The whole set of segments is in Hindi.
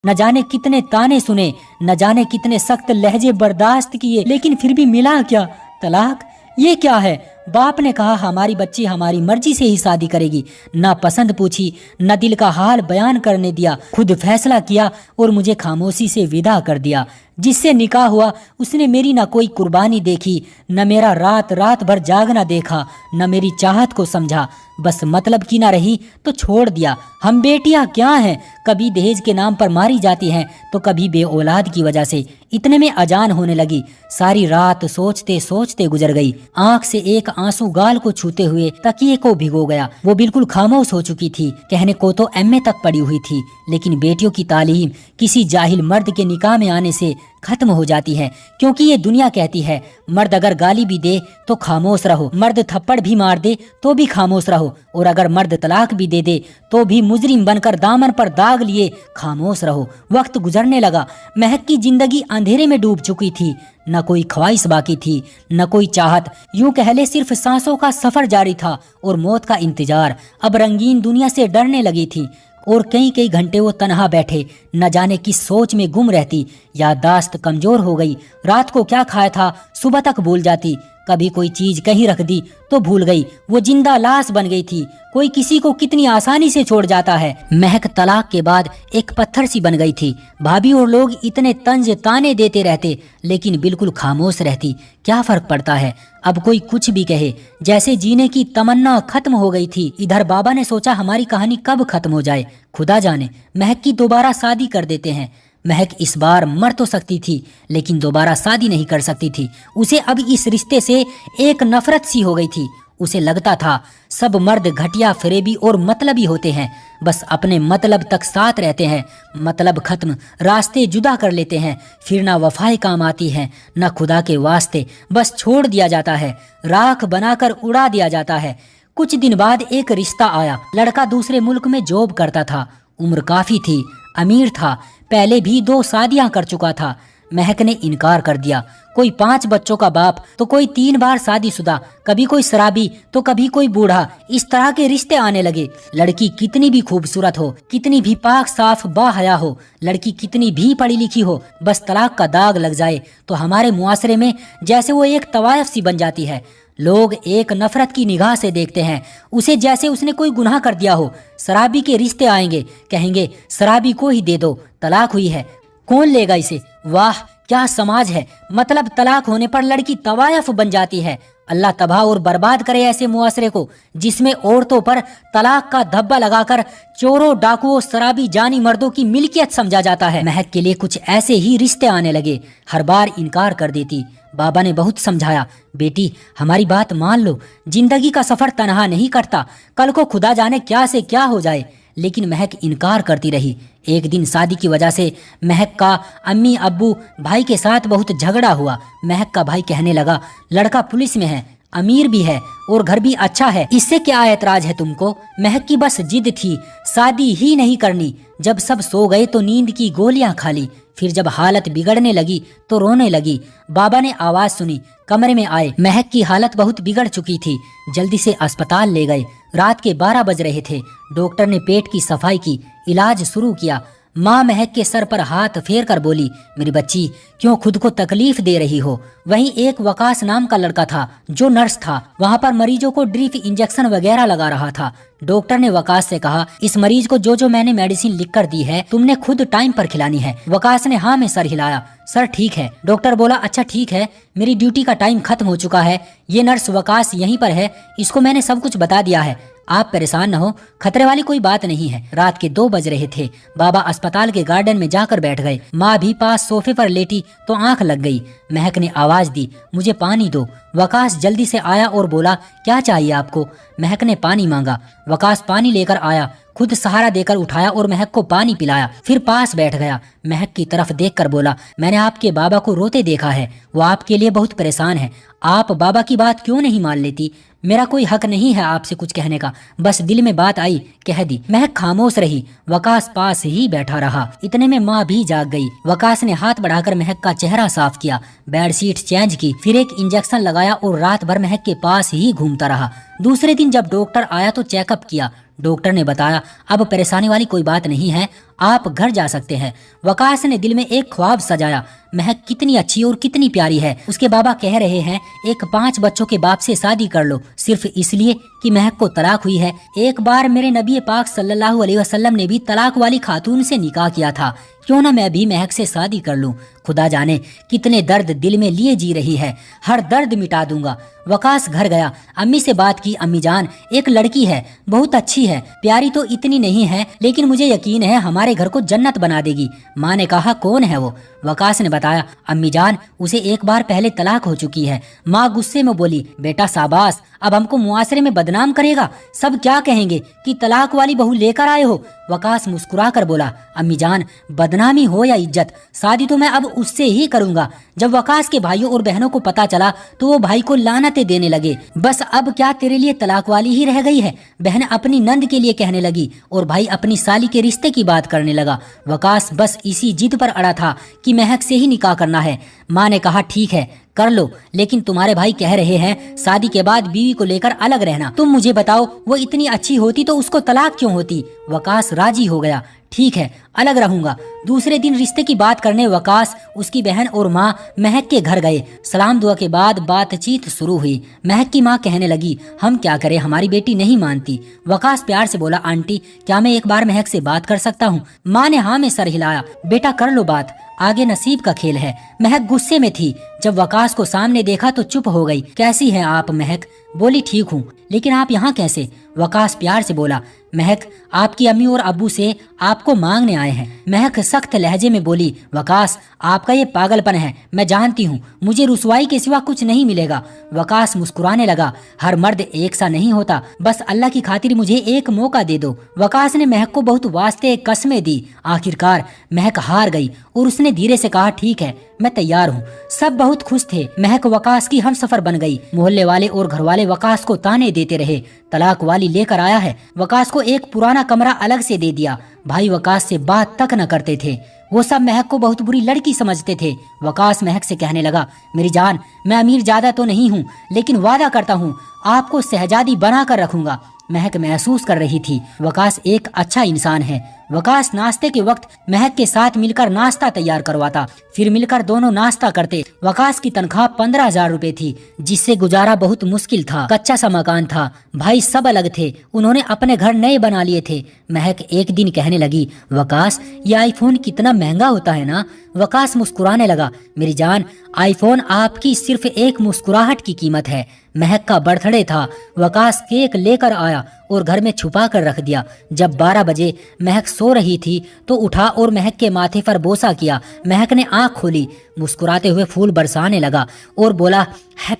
न जाने कितने ताने सुने, न जाने कितने सख्त लहजे बर्दाश्त किए, लेकिन फिर भी मिला क्या? तलाक। ये क्या है? बाप ने कहा हमारी बच्ची हमारी मर्जी से ही शादी करेगी। ना पसंद पूछी, न दिल का हाल बयान करने दिया, खुद फैसला किया और मुझे खामोशी से विदा कर दिया। जिससे निकाह हुआ उसने मेरी ना कोई कुर्बानी देखी, न मेरा रात रात भर जागना देखा, न मेरी चाहत को समझा। बस मतलब की ना रही तो छोड़ दिया। हम बेटियां क्या हैं, कभी दहेज के नाम पर मारी जाती हैं तो कभी बे औलाद की वजह से। इतने में अजान होने लगी। सारी रात सोचते सोचते गुजर गई। आंख से एक आंसू गाल को छूते हुए तकिए को भिगो गया। वो बिल्कुल खामोश हो चुकी थी। कहने को तो एमए तक पढ़ी हुई थी, लेकिन बेटियों की तालीम किसी जाहिल मर्द के निकाह में आने से खत्म हो जाती है। क्योंकि ये दुनिया कहती है मर्द अगर गाली भी दे तो खामोश रहो, मर्द थप्पड़ भी मार दे तो भी खामोश रहो, और अगर मर्द तलाक भी दे दे तो भी मुजरिम बनकर दामन पर दाग लिए खामोश रहो। वक्त गुजरने लगा। महक की जिंदगी अंधेरे में डूब चुकी थी। न कोई ख्वाहिश बाकी थी, न कोई चाहत। यूं कह ले सिर्फ सांसों का सफर जारी था और मौत का इंतजार। अब रंगीन दुनिया से डरने लगी थी और कई कई घंटे वो तन्हा बैठे न जाने किस सोच में गुम रहती। याददाश्त कमजोर हो गई। रात को क्या खाया था सुबह तक भूल जाती। कभी कोई चीज कहीं रख दी तो भूल गई। वो जिंदा लाश बन गई थी। कोई किसी को कितनी आसानी से छोड़ जाता है। महक तलाक के बाद एक पत्थर सी बन गई थी। भाभी और लोग इतने तंज ताने देते रहते, लेकिन बिल्कुल खामोश रहती। क्या फर्क पड़ता है, अब कोई कुछ भी कहे, जैसे जीने की तमन्ना खत्म हो गई थी। इधर बाबा ने सोचा हमारी कहानी कब खत्म हो जाए, खुदा जाने। महक की दोबारा शादी कर देते हैं। महक इस बार मर तो सकती थी, लेकिन दोबारा शादी नहीं कर सकती थी। उसे अब इस रिश्ते से एक नफरत सी हो गई थी। उसे लगता था सब मर्द घटिया, फरेबी और मतलबी होते हैं। बस अपने मतलब तक साथ रहते हैं, मतलब खत्म, रास्ते जुदा कर लेते हैं। फिर ना वफाएं काम आती हैं, ना खुदा के वास्ते, बस छोड़ दिया जाता है, राख बनाकर उड़ा दिया जाता है। कुछ दिन बाद एक रिश्ता आया। लड़का दूसरे मुल्क में जॉब करता था। उम्र काफी थी, अमीर था, पहले भी 2 शादियां कर चुका था। महक ने इनकार कर दिया। कोई 5 बच्चों का बाप तो कोई 3 बार शादीशुदा, कभी कोई शराबी तो कभी कोई बूढ़ा, इस तरह के रिश्ते आने लगे। लड़की कितनी भी खूबसूरत हो, कितनी भी पाक साफ बाहया हो, लड़की कितनी भी पढ़ी लिखी हो, बस तलाक का दाग लग जाए तो हमारे मुआशरे में जैसे वो एक तवायफ सी बन जाती है। लोग एक नफरत की निगाह से देखते हैं उसे, जैसे उसने कोई गुनाह कर दिया हो। शराबी के रिश्ते आएंगे, कहेंगे शराबी को ही दे दो, तलाक हुई है, कौन लेगा इसे। वाह क्या समाज है, मतलब तलाक होने पर लड़की तवायफ बन जाती है। अल्लाह तबाह और बर्बाद करे ऐसे मुआशरे को, जिसमें औरतों पर तलाक का धब्बा लगाकर चोरों, डाकुओं, शराबी, जानी मर्दों की मिल्कियत समझा जाता है। महक के लिए कुछ ऐसे ही रिश्ते आने लगे। हर बार इनकार कर देती। बाबा ने बहुत समझाया, बेटी हमारी बात मान लो, जिंदगी का सफर तनहा नहीं कटता, कल को खुदा जाने क्या से क्या हो जाए। लेकिन महक इनकार करती रही। एक दिन शादी की वजह से महक का अम्मी, अब्बू, भाई के साथ बहुत झगड़ा हुआ। महक का भाई कहने लगा लड़का पुलिस में है, अमीर भी है और घर भी अच्छा है, इससे क्या ऐतराज है तुमको। महक की बस जिद थी, शादी ही नहीं करनी। जब सब सो गए तो नींद की गोलियां खा ली। फिर जब हालत बिगड़ने लगी तो रोने लगी। बाबा ने आवाज सुनी, कमरे में आए। महक की हालत बहुत बिगड़ चुकी थी। जल्दी से अस्पताल ले गए। रात के 12 बज रहे थे। डॉक्टर ने पेट की सफाई की, इलाज शुरू किया। माँ महक के सर पर हाथ फेर कर बोली, मेरी बच्ची क्यों खुद को तकलीफ दे रही हो। वहीं एक वकास नाम का लड़का था जो नर्स था, वहाँ पर मरीजों को ड्रिप इंजेक्शन वगैरह लगा रहा था। डॉक्टर ने वकास से कहा, इस मरीज को जो जो मैंने मेडिसिन लिख कर दी है तुमने खुद टाइम पर खिलानी है। वकास ने हाँ में सर हिलाया। सर ठीक है। डॉक्टर बोला, अच्छा ठीक है, मेरी ड्यूटी का टाइम खत्म हो चुका है। ये नर्स वकास यहीं पर है, इसको मैंने सब कुछ बता दिया है, आप परेशान न हो, खतरे वाली कोई बात नहीं है। रात के 2 बज रहे थे। बाबा अस्पताल के गार्डन में जाकर बैठ गए। माँ भी पास सोफे पर लेटी तो आंख लग गई। महक ने आवाज दी, मुझे पानी दो। वकास जल्दी से आया और बोला, क्या चाहिए आपको। महक ने पानी मांगा। वकास पानी लेकर आया, खुद सहारा देकर उठाया और महक को पानी पिलाया। फिर पास बैठ गया। महक की तरफ देखकर बोला, मैंने आपके बाबा को रोते देखा है, वो आपके लिए बहुत परेशान है। आप बाबा की बात क्यों नहीं मान लेती। मेरा कोई हक नहीं है आपसे कुछ कहने का, बस दिल में बात आई कह दी। महक खामोश रही। वकास पास ही बैठा रहा। इतने में माँ भी जाग गई। वकास ने हाथ बढ़ाकर महक का चेहरा साफ किया, बेडशीट चेंज की, फिर एक इंजेक्शन लगाया और रात भर महक के पास ही घूमता रहा। दूसरे दिन जब डॉक्टर आया तो चेकअप किया। डॉक्टर ने बताया, अब परेशानी वाली कोई बात नहीं है, आप घर जा सकते हैं। वकास ने दिल में एक ख्वाब सजाया, महक कितनी अच्छी और कितनी प्यारी है। उसके बाबा कह रहे हैं एक 5 बच्चों के बाप से शादी कर लो, सिर्फ इसलिए कि महक को तलाक हुई है। एक बार मेरे नबी पाक सल्लल्लाहु अलैहि वसल्लम ने भी तलाक वाली खातून से निकाह किया था, क्यों ना मैं भी महक से शादी कर लूं। खुदा जाने कितने दर्द दिल में लिए जी रही है, हर दर्द मिटा दूंगा। वकास घर गया, अम्मी से बात की। अम्मी जान, एक लड़की है, बहुत अच्छी है, प्यारी तो इतनी नहीं है, लेकिन मुझे यकीन है हमारे घर को जन्नत बना देगी। माँ ने कहा कौन है वो? वकास ने बताया, अम्मी जान, उसे एक बार पहले तलाक हो चुकी है। माँ गुस्से में बोली, बेटा शाबाश, अब हमको मुआशरे में बदनाम करेगा, सब क्या कहेंगे कि तलाक वाली बहू लेकर आए हो। वकास मुस्कुरा कर बोला, अम्मी जान, बदनामी हो या इज्जत, शादी तो मैं अब उससे ही करूंगा। जब वकास के भाइयों और बहनों को पता चला तो वो भाई को लानतें देने लगे। बस अब क्या तेरे लिए तलाक वाली ही रह गई है? बहन अपनी नंद के लिए कहने लगी और भाई अपनी साली के रिश्ते की बात करने लगा। वकास बस इसी जिद पर अड़ा था कि महक से ही निकाह करना है। माँ ने कहा ठीक है कर लो, लेकिन तुम्हारे भाई कह रहे हैं शादी के बाद बीवी को लेकर अलग रहना। तुम मुझे बताओ, वो इतनी अच्छी होती तो उसको तलाक क्यों होती? वकास राजी हो गया, ठीक है अलग रहूंगा। दूसरे दिन रिश्ते की बात करने वकास, उसकी बहन और माँ महक के घर गए। सलाम दुआ के बाद बातचीत शुरू हुई। महक की माँ कहने लगी, हम क्या करें, हमारी बेटी नहीं मानती। वकास प्यार से बोला, आंटी क्या मैं एक बार महक से बात कर सकता हूँ? माँ ने हाँ में सर हिलाया, बेटा कर लो बात, आगे नसीब का खेल है। महक गुस्से में थी, जब वकास को सामने देखा तो चुप हो गई। कैसी हैं आप? महक बोली, ठीक हूँ, लेकिन आप यहाँ कैसे? वकास प्यार से बोला, महक आपकी अम्मी और अब्बू से आपको मांगने आए हैं। महक सख्त लहजे में बोली, वकास आपका ये पागलपन है, मैं जानती हूँ, मुझे रुसवाई के सिवा कुछ नहीं मिलेगा। वकास मुस्कुराने लगा, हर मर्द एक सा नहीं होता, बस अल्लाह की खातिर मुझे एक मौका दे दो। वकास ने महक को बहुत वास्ते कस्में दी। आखिरकार महक हार गई और उसने धीरे से कहा, ठीक है मैं तैयार हूँ। सब बहुत खुश थे। महक वकास की हमसफर बन गई। मोहल्ले वाले और घर वाले वकास को ताने देते रहे, तलाक वाली लेकर आया है। वकास को एक पुराना कमरा अलग से दे दिया। भाई वकास से बात तक न करते थे, वो सब महक को बहुत बुरी लड़की समझते थे। वकास महक से कहने लगा, मेरी जान, मैं अमीर ज्यादा तो नहीं हूँ, लेकिन वादा करता हूँ आपको शहजादी बना कर रखूंगा। महक महसूस कर रही थी वकास एक अच्छा इंसान है। वकास नाश्ते के वक्त महक के साथ मिलकर नाश्ता तैयार करवाता, फिर मिलकर दोनों नाश्ता करते। वकास की तनख्वाह 15,000 रुपए थी, जिससे गुजारा बहुत मुश्किल था। कच्चा सा मकान था, भाई सब अलग थे, उन्होंने अपने घर नए बना लिए थे। महक एक दिन कहने लगी, वकास ये आईफोन कितना महंगा होता है ना? वकास मुस्कुराने लगा, मेरी जान, आईफोन आपकी सिर्फ एक मुस्कुराहट की कीमत है। महक का बर्थडे था। वकास केक लेकर आया और घर में छुपा कर रख दिया। जब 12 बजे महक सो रही थी तो उठा और महक के माथे पर बोसा किया। महक ने आंख खोली, मुस्कुराते हुए फूल बरसाने लगा और बोला,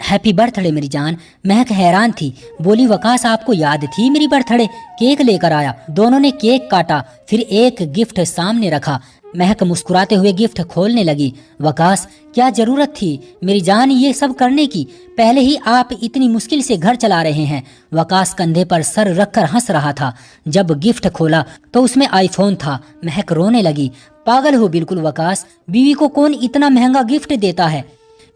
हैप्पी बर्थडे मेरी जान। महक हैरान थी, बोली, वकास आपको याद थी मेरी बर्थडे? केक लेकर आया। दोनों ने केक काटा, फिर एक गिफ्ट सामने रखा। महक मुस्कुराते हुए गिफ्ट खोलने लगी। वकास क्या जरूरत थी मेरी जान ये सब करने की? पहले ही आप इतनी मुश्किल से घर चला रहे हैं। वकास कंधे पर सर रखकर हंस रहा था। जब गिफ्ट खोला तो उसमें आईफोन था। महक रोने लगी, पागल हो बिल्कुल वकास, बीवी को कौन इतना महंगा गिफ्ट देता है?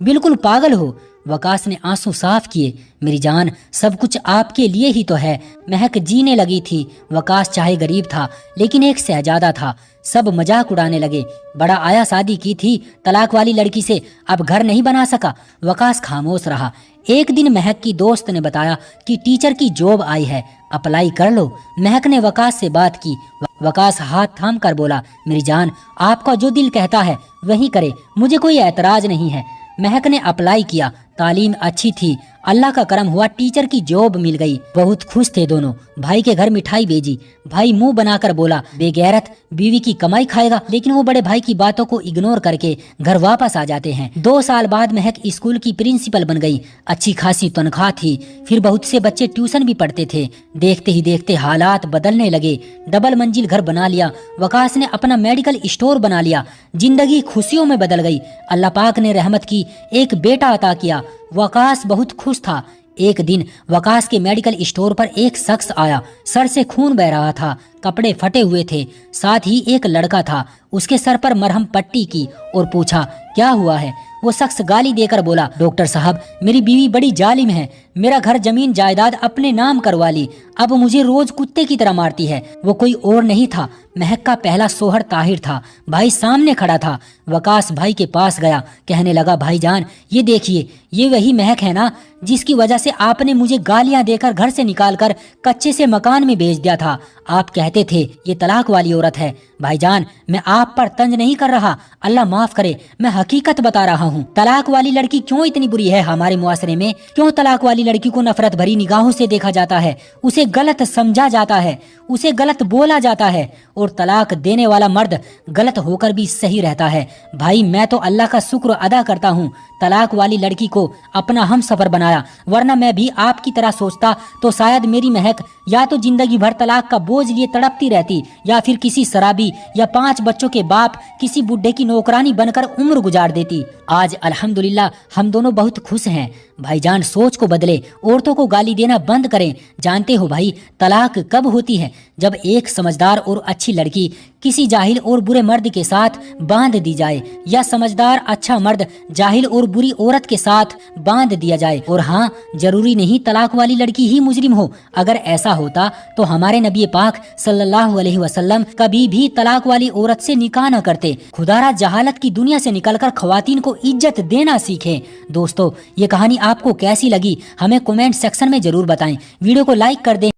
बिल्कुल पागल हो। वकास ने आंसू साफ किए, मेरी जान सब कुछ आपके लिए ही तो है। महक जीने लगी थी। वकास चाहे गरीब था लेकिन एक शहजादा था। सब मजाक उड़ाने लगे, बड़ा आया शादी की थी तलाक वाली लड़की से, अब घर नहीं बना सका। वकास खामोश रहा। एक दिन महक की दोस्त ने बताया कि टीचर की जॉब आई है, अप्लाई कर लो। महक ने वकास से बात की। वकास हाथ थाम कर बोला, मेरी जान आपका जो दिल कहता है वही करे, मुझे कोई ऐतराज नहीं है। महक ने अप्लाई किया, तालीम अच्छी थी, अल्लाह का करम हुआ, टीचर की जॉब मिल गई। बहुत खुश थे दोनों। भाई के घर मिठाई भेजी। भाई मुंह बनाकर बोला, बेगैरत, बीवी की कमाई खाएगा। लेकिन वो बड़े भाई की बातों को इग्नोर करके घर वापस आ जाते हैं। 2 साल बाद महक स्कूल की प्रिंसिपल बन गई। अच्छी खासी तनख्वाह थी, फिर बहुत से बच्चे ट्यूशन भी पढ़ते थे। देखते ही देखते हालात बदलने लगे। डबल मंजिल घर बना लिया। वकास ने अपना मेडिकल स्टोर बना लिया। जिंदगी खुशियों में बदल गई। अल्लाह पाक ने रहमत की, एक बेटा अता किया। वकास बहुत खुश था। एक दिन वकास के मेडिकल स्टोर पर एक शख्स आया। सर से खून बह रहा था, कपड़े फटे हुए थे, साथ ही एक लड़का था। उसके सर पर मरहम पट्टी की और पूछा, क्या हुआ है? वो शख्स गाली देकर बोला, डॉक्टर साहब मेरी बीवी बड़ी जालिम है, मेरा घर जमीन जायदाद अपने नाम करवा ली, अब मुझे रोज कुत्ते की तरह मारती है। वो कोई और नहीं था, महक का पहला सोहर ताहिर था। भाई सामने खड़ा था। वकास भाई के पास गया, कहने लगा, भाईजान ये देखिए, ये वही महक है ना जिसकी वजह से आपने मुझे गालियां देकर घर से निकालकर कच्चे से मकान में भेज दिया था। आप कहते थे ये तलाक वाली औरत है। भाईजान मैं आप पर तंज नहीं कर रहा, अल्लाह माफ करे, मैं हकीकत बता रहा हूँ। तलाक वाली लड़की क्यों इतनी बुरी है हमारे मुआशरे में? क्यों तलाक वाली लड़की को नफरत भरी निगाहों से देखा जाता है, उसे गलत समझा जाता है, उसे गलत बोला जाता है, और तलाक देने वाला मर्द गलत होकर भी सही रहता है। भाई मैं तो अल्लाह का शुक्र अदा करता हूँ तलाक वाली लड़की को अपना हम सफर बनाया, वरना मैं भी आपकी तरह सोचता तो शायद मेरी महक या तो जिंदगी भर तलाक का बोझ लिए तड़पती रहती, या फिर किसी शराबी या 5 बच्चों के बाप किसी बुड्ढे की नौकरानी बनकर उम्र गुजार देती। आज अल्हम्दुलिल्लाह हम दोनों बहुत खुश हैं। भाईजान सोच को बदले, औरतों को गाली देना बंद करें। जानते हो भाई तलाक कब होती है? जब एक समझदार और अच्छी लड़की किसी जाहिल और बुरे मर्द के साथ बांध दी जाए, या समझदार अच्छा मर्द जाहिल और बुरी औरत के साथ बांध दिया जाए। और हाँ, जरूरी नहीं तलाक वाली लड़की ही मुजरिम हो। अगर ऐसा होता तो हमारे नबी पाक सल्लल्लाहु अलैहि वसल्लम कभी भी तलाक वाली औरत से निकाह न करते। खुदारा जहालत की दुनिया से निकलकर खवातीन को इज्जत देना सीखें। दोस्तों ये कहानी आपको कैसी लगी हमें कमेंट सेक्शन में जरूर बताएं। वीडियो को लाइक कर दें।